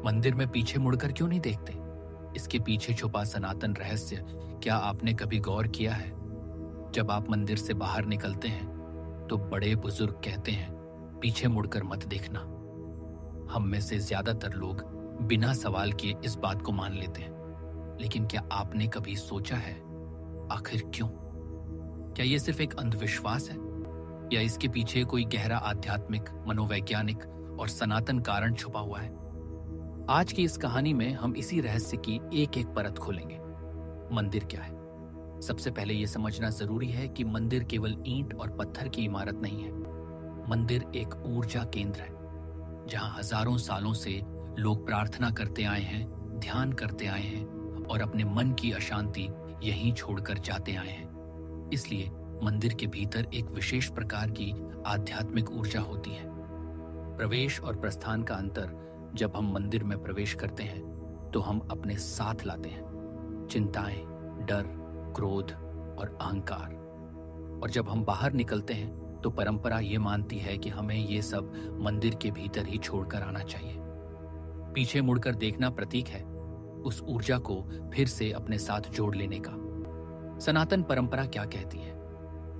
मंदिर में पीछे मुड़कर क्यों नहीं देखते? इसके पीछे छुपा सनातन रहस्य क्या आपने कभी गौर किया है? जब आप मंदिर से बाहर निकलते हैं तो बड़े बुजुर्ग कहते हैं, पीछे मुड़कर मत देखना। हम में से ज्यादातर लोग बिना सवाल किए इस बात को मान लेते हैं, लेकिन क्या आपने कभी सोचा है आखिर क्यों? क्या यह सिर्फ एक अंधविश्वास है या इसके पीछे कोई गहरा आध्यात्मिक, मनोवैज्ञानिक और सनातन कारण छुपा हुआ है? आज की इस कहानी में हम इसी रहस्य की एक एक परत खोलेंगे। मंदिर क्या है? सबसे पहले यह समझना जरूरी है कि मंदिर केवल ईंट और पत्थर की इमारत नहीं है। मंदिर एक ऊर्जा केंद्र है जहां हजारों सालों से लोग प्रार्थना करते आए हैं, ध्यान करते आए हैं और अपने मन की अशांति यहीं छोड़कर जाते आए हैं। इसलिए मंदिर के भीतर एक विशेष प्रकार की आध्यात्मिक ऊर्जा होती है। प्रवेश और प्रस्थान का अंतर: जब हम मंदिर में प्रवेश करते हैं तो हम अपने साथ लाते हैं चिंताएं, डर, क्रोध और अहंकार, और जब हम बाहर निकलते हैं तो परंपरा ये मानती है कि हमें ये सब मंदिर के भीतर ही छोड़कर आना चाहिए। पीछे मुड़कर देखना प्रतीक है उस ऊर्जा को फिर से अपने साथ जोड़ लेने का। सनातन परंपरा क्या कहती है?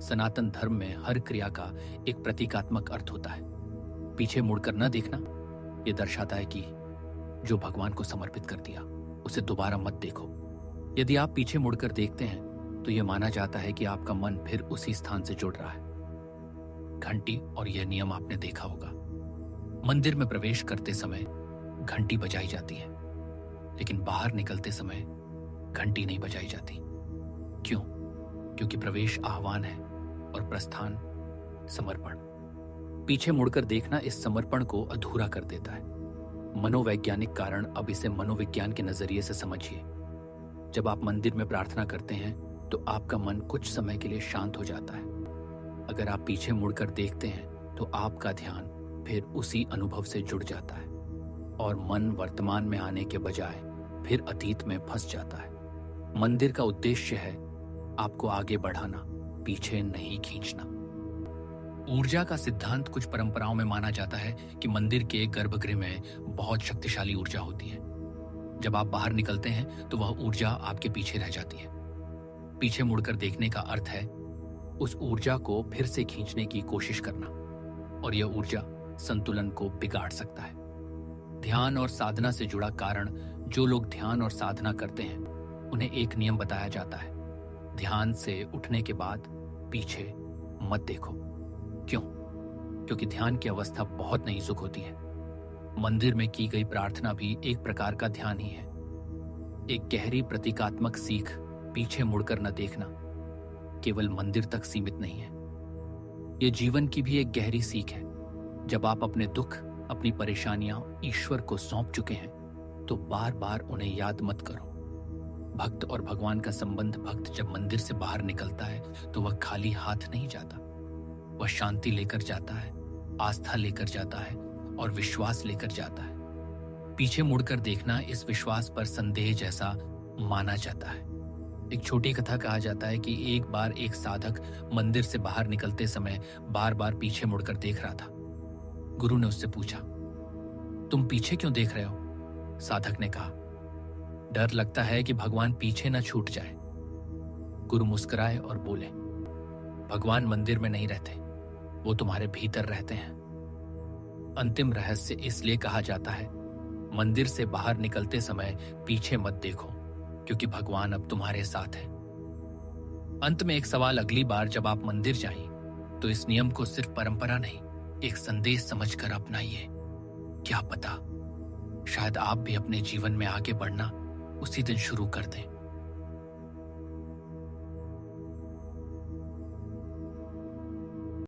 सनातन धर्म में हर क्रिया का एक प्रतीकात्मक अर्थ होता है। पीछे मुड़कर न देखना यह दर्शाता है कि जो भगवान को समर्पित कर दिया उसे दोबारा मत देखो। यदि आप पीछे मुड़कर देखते हैं तो यह माना जाता है कि आपका मन फिर उसी स्थान से जुड़ रहा है। घंटी और यह नियम आपने देखा होगा। मंदिर में प्रवेश करते समय घंटी बजाई जाती है, लेकिन बाहर निकलते समय घंटी नहीं बजाई जाती। क्यों? क्योंकि प्रवेश आह्वान है और प्रस्थान समर्पण। पीछे मुड़कर देखना इस समर्पण को अधूरा कर देता है। मनोवैज्ञानिक कारण: अब इसे मनोविज्ञान के नजरिए से समझिए। जब आप मंदिर में प्रार्थना करते हैं तो आपका मन कुछ समय के लिए शांत हो जाता है। अगर आप पीछे मुड़कर देखते हैं तो आपका ध्यान फिर उसी अनुभव से जुड़ जाता है और मन वर्तमान में आने के बजाय फिर अतीत में फंस जाता है। मंदिर का उद्देश्य है आपको आगे बढ़ाना, पीछे नहीं खींचना। ऊर्जा का सिद्धांत: कुछ परंपराओं में माना जाता है कि मंदिर के गर्भगृह में बहुत शक्तिशाली ऊर्जा होती है। जब आप बाहर निकलते हैं तो वह ऊर्जा आपके पीछे रह जाती है। पीछे मुड़कर देखने का अर्थ है उस ऊर्जा को फिर से खींचने की कोशिश करना, और यह ऊर्जा संतुलन को बिगाड़ सकता है। ध्यान और साधना से जुड़ा कारण: जो लोग ध्यान और साधना करते हैं उन्हें एक नियम बताया जाता है, ध्यान से उठने के बाद पीछे मत देखो। क्यों? क्योंकि ध्यान की अवस्था बहुत नाजुक होती है। मंदिर में की गई प्रार्थना भी एक प्रकार का ध्यान ही है। एक गहरी प्रतीकात्मक सीख: पीछे मुड़कर न देखना केवल मंदिर तक सीमित नहीं है, यह जीवन की भी एक गहरी सीख है। जब आप अपने दुख, अपनी परेशानियां ईश्वर को सौंप चुके हैं तो बार बार उन्हें याद मत करो। भक्त और भगवान का संबंध: भक्त जब मंदिर से बाहर निकलता है तो वह खाली हाथ नहीं जाता। वह शांति लेकर जाता है, आस्था लेकर जाता है और विश्वास लेकर जाता है। पीछे मुड़कर देखना इस विश्वास पर संदेह जैसा माना जाता है। एक छोटी कथा कहा जाता है कि एक बार एक साधक मंदिर से बाहर निकलते समय बार बार पीछे मुड़कर देख रहा था। गुरु ने उससे पूछा, तुम पीछे क्यों देख रहे हो? साधक ने कहा, डर लगता है कि भगवान पीछे न छूट जाए। गुरु मुस्कुराए और बोले, भगवान मंदिर में नहीं रहते, वो तुम्हारे भीतर रहते हैं। अंतिम रहस्य इसलिए कहा जाता है, मंदिर से बाहर निकलते समय पीछे मत देखो, क्योंकि भगवान अब तुम्हारे साथ है। अंत में एक सवाल: अगली बार जब आप मंदिर जाएं तो इस नियम को सिर्फ परंपरा नहीं, एक संदेश समझकर अपनाइए। क्या पता शायद आप भी अपने जीवन में आगे बढ़ना उसी दिन शुरू कर दें।